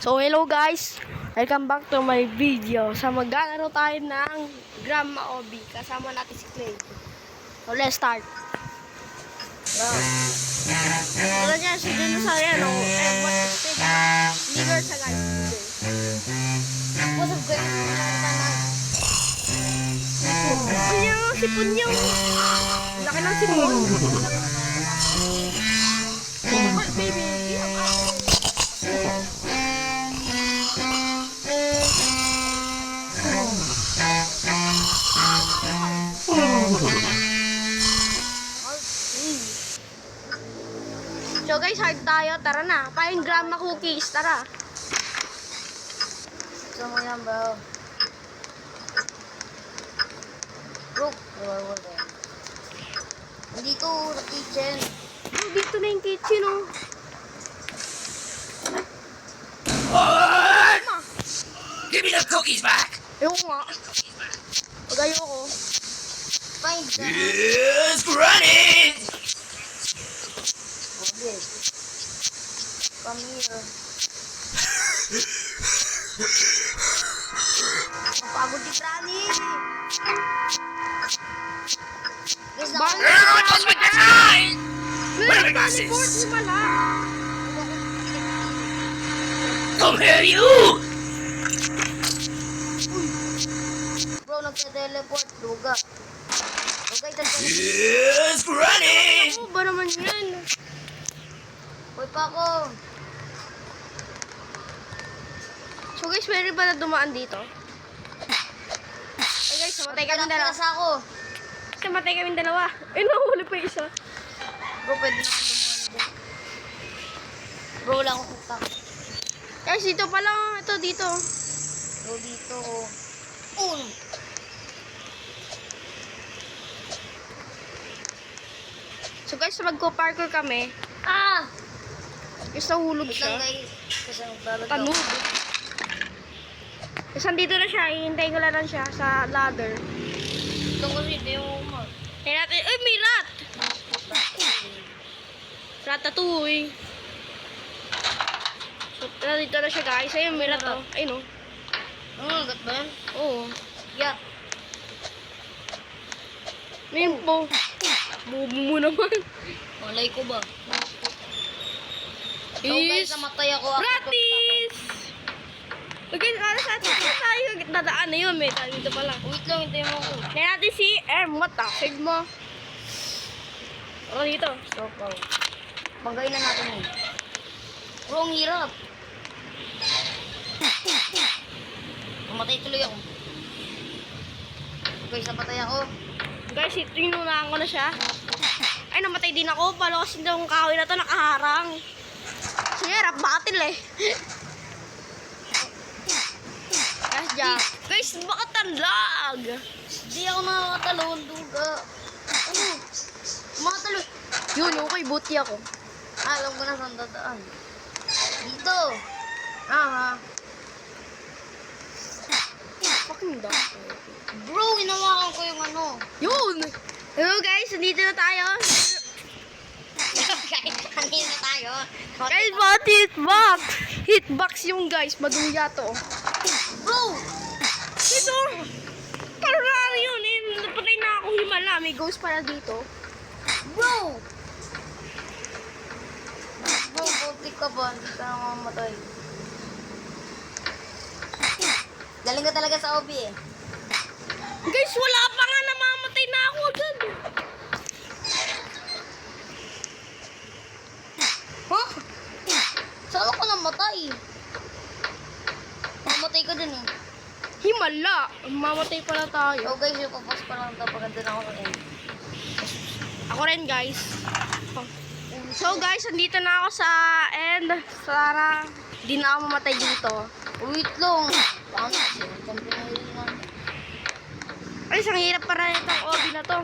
So hello guys, welcome back to my video. So maglalaro tayo ng Grandma Obi. Kasama natin si Clay. So let's start. Wow. Wala niya si dinosaur yan. What is it? Liver sa guys. What's up guys? Sipon niya. Laki ng sipon. Oh, baby. So guys, hard tayo. Tara na. Kain grandma cookies. Tara. Gusto mo yan, bro? Bro, dito sa kitchen. Oh, dito na yung kitchen, oh. Give me the cookies back! Ayoko nga. Pag ayoko. Find the... It's running! Okay. Come here. Pagod si Granny. Guys, Bang! Everyone knows my time! Where are my glasses? Teleport mo pala. Come here, you! bro, nagte-teleport. Luga. Okay, nagte-teleport. It's running! Ano ba naman yan? Hoy pa ako. So guys, meron ba na dumaan dito? Ay guys, namatay kami dalawa. Pilas ako. Namatay kami dalawa. Ay, nahuli pa yung isa. Bro, pwede na akong dumaan dyan. Bro, wala akong utak. Guys, dito pa lang. Ito, dito. Bro, dito ko. So guys, magko-parkour kami. Ah! Guys, nahulog Wait siya. lang guys. Kasi naglalagay ako. Tanog. Tapos andito na siya. Hihintayin ko lang siya sa ladder. Ito kasi ito yung umag. Kaya natin, ay, may rat! Ratatouille. So, dito na siya guys. Ayun, may rat oh. Ayun oh. Gat ba yan? Oo. Yeah. Ayun po. Bobo mo naman. Malay ko ba? So guys, Is namatay ako. Ratis! Okay, para sa atin tayo dadaan na yun. May tayo dito pala. Wait lang, hintayin mo ako. Kaya natin si What the fig mo? Ano dito? Stop ako. Banggayin na natin eh. Bro, ang hirap. Namatay tuloy ako. Guys, napatay ako. Guys, tinunahan ko na siya. Ay, namatay din ako. Palo kasi yung kahoy na to nakaharang. Sige, rap battle eh. Guys, baka talag. Hindi ako nakakatalon, duga. Ano? Makatalon. Yun, okay, buti ako. Alam ko na saan dadaan. Dito. Aha. Fucking dog. Bro, hinawakan ko yung ano. Yun! Hello guys, nandito na tayo. Guys, kanina na tayo. Guys, bakit hitbox? Hitbox yung guys, maduya to. Bro! Ito! Parang yun eh, napatay na ako himala. May ghost pala dito. Bro! Bro, putik ka ba? Hindi ka na mamatay. Galing ka talaga sa OB eh. Guys, wala pa nga, namamatay na ako agad. Huh? Saan ako namatay? Mamatay ka din eh. Himala! Mamatay pala tayo. So guys, yung papas pa lang ito. Paganda na ako sa end. Ako rin guys. So guys, andito na ako sa end. Sana di na ako mamatay dito. Wait lang. Paano siya? Kampi na yun lang. Ay, isang hirap para itong obi na to.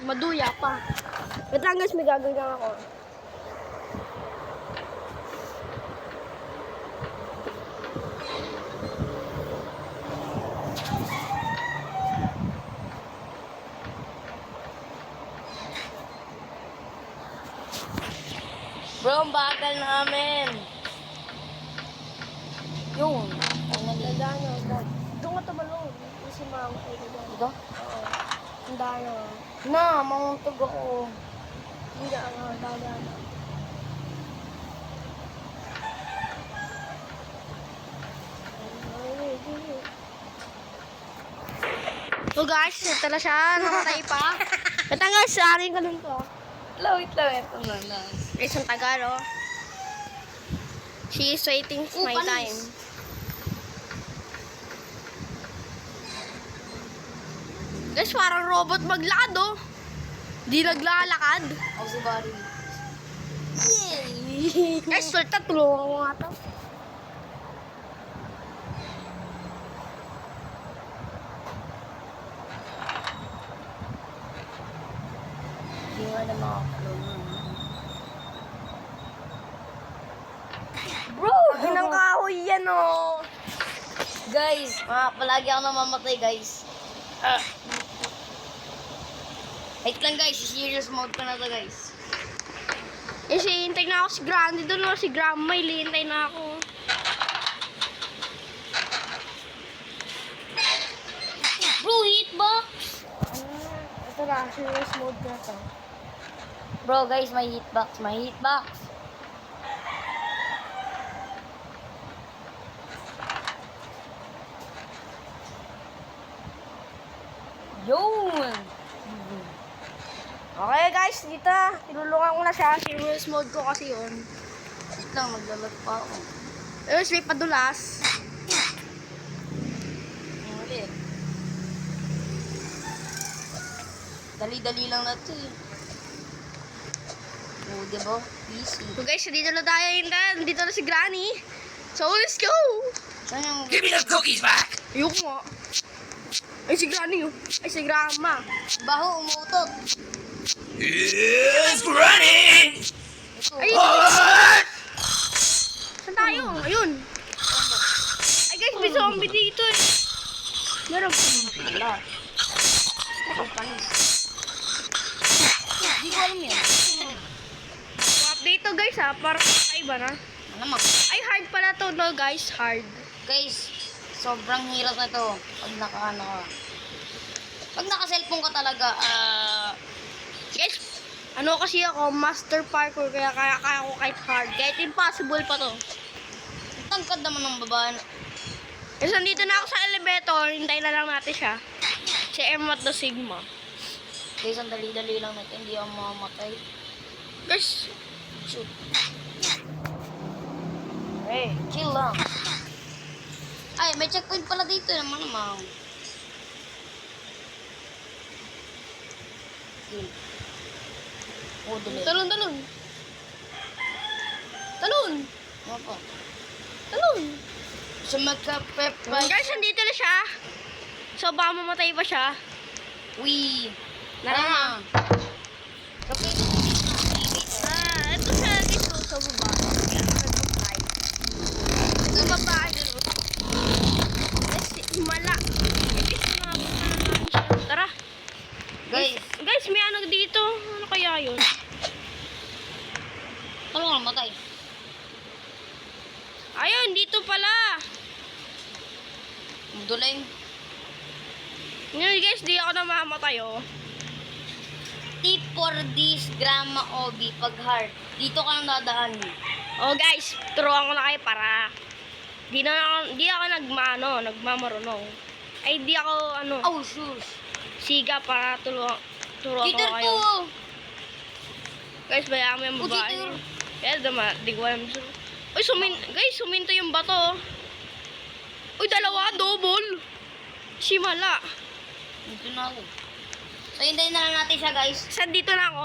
Maduya pa. Wait lang guys, may gagawin ako. Bro, ang bagal namin. tayo. Na, mamuntog ako. Hindi na ako, dagan. So guys, ito na siya. Namatay pa. Natanggal sa akin ka nun to. Wait lang. Ito na lang. Guys, ang tagal, oh. She is waiting for my panis. time. Guys, parang robot maglakad, oh. Di naglalakad. Ako si Barry. Guys, sultan, tulungan ko nga to. Hindi nga na makakalaman. Bro! Inang kahoy yan, oh. Guys, palagi ako namamatay, guys. Wait lang, guys. Serious mode pa na to, guys. Eh, hintay na ako si Grande doon, oh. Si Grandma, hintay na ako. Bro, hitbox! Ito na, serious mode na to. Bro, guys, may hitbox. May hitbox. Yun! Okay, guys, dito. Tinulungan ko na siya. Serious mode ko kasi yun. Wait lang, maglalag pa ako. Tapos may padulas. Ulit. Dali-dali lang na ito eh. Oo, diba? Easy. So guys, dito na tayo. Dito na si Granny. So, let's go! Saan yung... Give me the cookies back. Ayoko nga. Ay, si Granny, oh. Ay, si Grandma. Baho, umutot. It's running. Ito. Ay, What? saan tayo? Ayun. Ay, guys, may zombie dito, eh. Meron pa. Wala. Ito, panis. Hindi ko alam yan. Update to, guys, ha. Para kakaiba na. Malamang. Ay, hard pala to, no, guys. Hard. Guys, sobrang hirap na ito. Pag naka-ano ka. Pag naka-cellphone ka talaga, Guys, ano kasi ako, master parkour, kaya kaya ko kahit hard. Kahit impossible pa to. tangkad naman ng babae. Kasi nandito na ako sa elevator, hintayin na lang natin siya. Si Emma the Sigma. Guys, ang dali-dali lang natin, hindi ako mamamatay. Guys, Shoot. Hey, chill lang. Ay, may checkpoint pala dito naman naman. Chill. Oh, dali. talon. Talon! Ano pa? Talon! So, magka-prep Guys, nandito na siya. So, baka mamatay pa siya. Uy. Nara. Okay. Ito siya dito sa baba. Sa baba, himala. Tara. Guys, may ano dito. Ano kaya yun? Ano nga matay? Ayun, dito pala. Duling. Ngayon guys, di ako namamatay, oh. Tip for this Grandma Obi pag hard. Dito ka lang dadaan. Oh guys, turuan ko na kayo para di ako nagmamarunong. Ay, di ako Oh, shoes. siga para turuan ko Cheater kayo. to. Guys, bayaan mo yung Oh, babae. cheater. Kaya di ko alam. Uy, guys, suminto yung bato. Uy, dalawa, double. Simala. Dito na ako. So, hintayin na lang natin siya, guys. Saan dito na ako?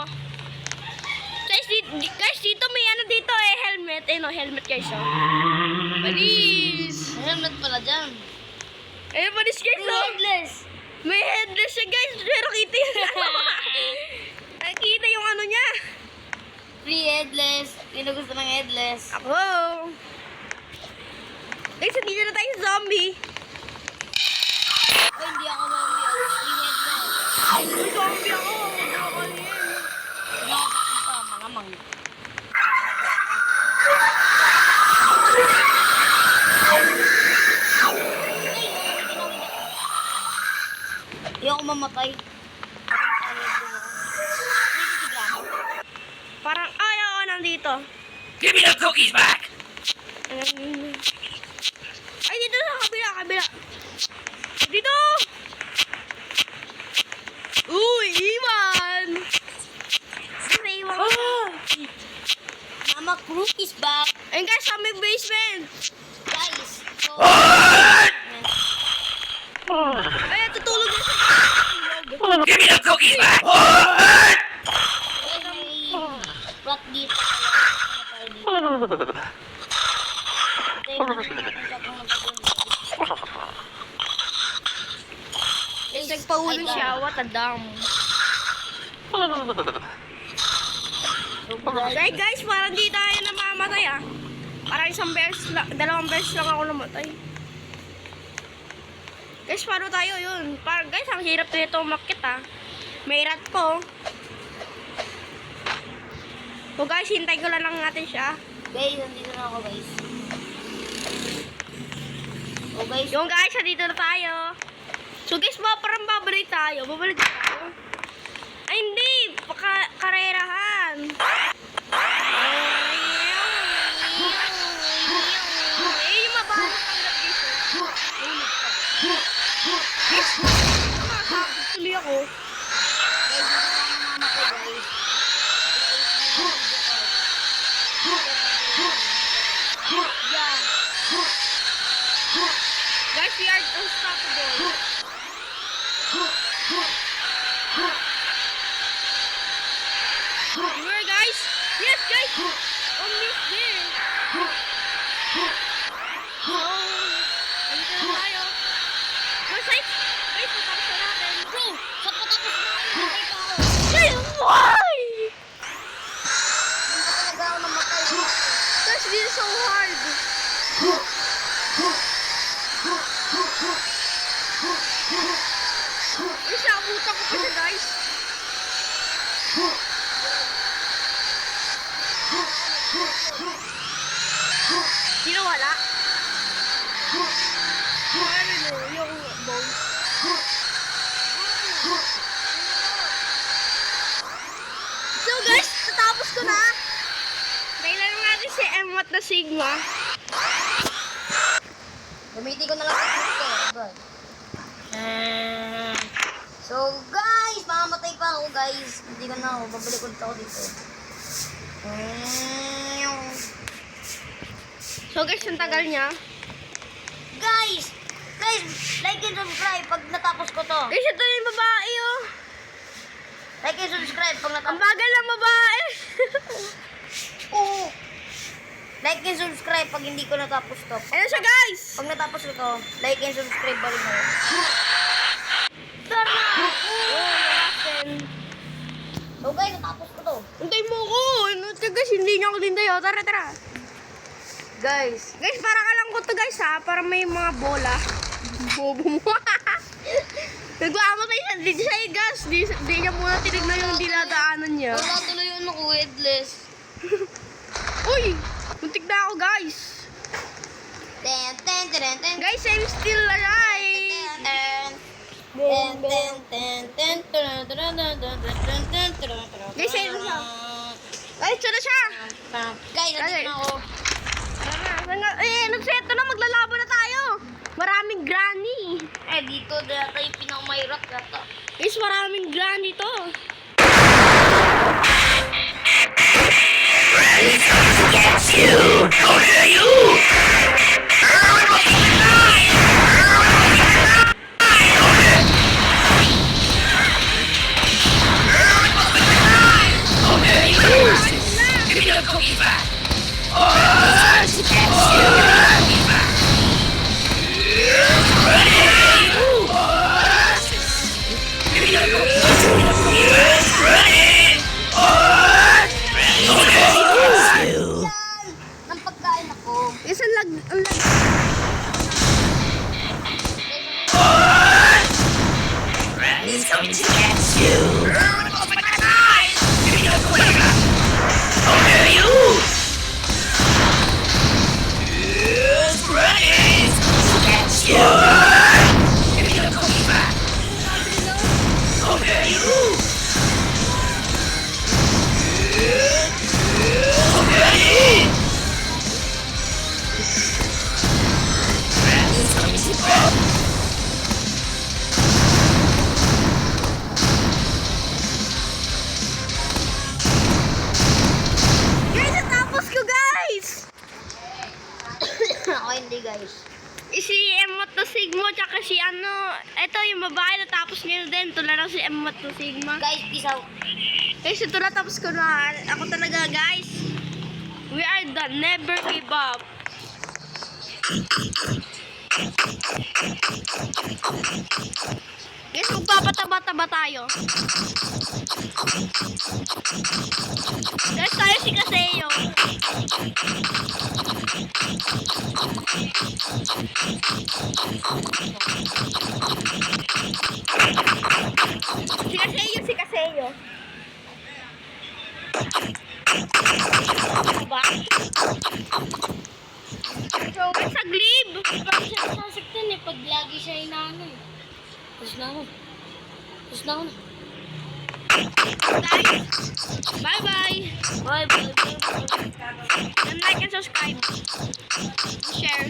Guys, dito may ano dito eh, helmet. Eh no, helmet guys, oh. Panis! May helmet pala dyan. Eh, panis guys, oh. Headless. May headless siya guys, pero kita yung nakita yung ano niya. Free headless. Sino gusto ng headless? Ako. Guys, dito na tayo sa zombie. Oh, hindi ako zombie. Free headless. May zombie ako. Nakakaliin. Nakakapit pa, malamang. Hindi ako mamatay. Give me the cookies back! Ay, dito sa kabila. Dito! Uy, Iwan! May Iwan. Mama cookies back. Ayun guys, sa may basement. Guys, so, Ay, tutulog na sa Give me the cookies back! may rat dito. Guys, nagpaulo siya. What a dumb. Okay guys, parang di tayo namamatay ah. Parang dalawang beses lang ako namatay. Guys, paano tayo yun? Parang guys, ang hirap nito umakyat ah. May rat po. So guys, hintay ko lang natin siya. Guys, nandito na ako guys. Oh guys, Yung guys, nandito na tayo. So guys, parang babalik tayo. Ay hindi, karerahan. Eh, yung mabaho tanggap dito. Nakakabot tuloy ako. guys, dito na ang mama ko guys. Yeah. Guys, we are unstoppable. Where guys? Yes guys! Almost there. So, andito na tayo. Guys, patapos na natin. Bro, sa patapos na ako, namatay pa ako. Guys, why? Hindi talaga ako namatay. Guys, this is so hard. Guys, nakabutan ko pa siya guys. Sino wala? Ano yung bones? So guys, natapos ko na. Kailan natin si Emot na Sigma. Gamitin ko na lang sa ko. So guys, mamamatay pa ako guys. Hindi ko na ako. Babalik ulit ako dito. So guys, ang tagal niya. Guys, like and subscribe pag natapos ko to. Guys, ito yung babae oh. Like and subscribe pag Ang natapos. bagal ng babae. Oo. Like and subscribe pag hindi ko natapos to. Ano siya guys? Pag natapos ko to, like and subscribe pa rin mo. Tara! natin. So guys, natapos ko to. Antay mo ko. Ano ito guys, hindi niya ako din tayo. Tara. Guys, Guys, para ka lang ko to guys ha. Para may mga bola. Bobo mo. Nagmamatay siya. Di siya gas. Di niya muna tinignan yung dinadaanan niya. wala tuloy yung ako, headless. Uy! Muntik na ako guys. Ten. Guys, I'm still alive. Guys, ayun siya. Guys, ito na siya. Guys, nandito na ako. Nagseto na. Maglalaban na tayo. Maraming granny. Dito data yung pinakamahirap data. Guys, maraming granny to. Get you! How dare you! Give me the cookies back! Nang pagkain ako. Guys, ang lag. Granny's coming to get you! Give me the cookies back! How dare you! Granny's coming to get you! Give me the cookies back! How dare you! How dare you! Ako hindi, guys. Si Emot to Sigma, tsaka si ano, ito yung babae na tapos niya din. Ito na lang si Emot to Sigma. Guys, peace out. Guys, ito na tapos ko na. Ako talaga, guys. We are the never give up. Guys, magpapataba-taba tayo. Guys, tayo si Kaseo. Si Kaseo. Diba? So, guys, saglib. Parang siya nasasaktan eh pag lagi siya inaano eh. Tapos na ako. Guys, bye-bye. Bye, bye, bye. And like and subscribe. Share.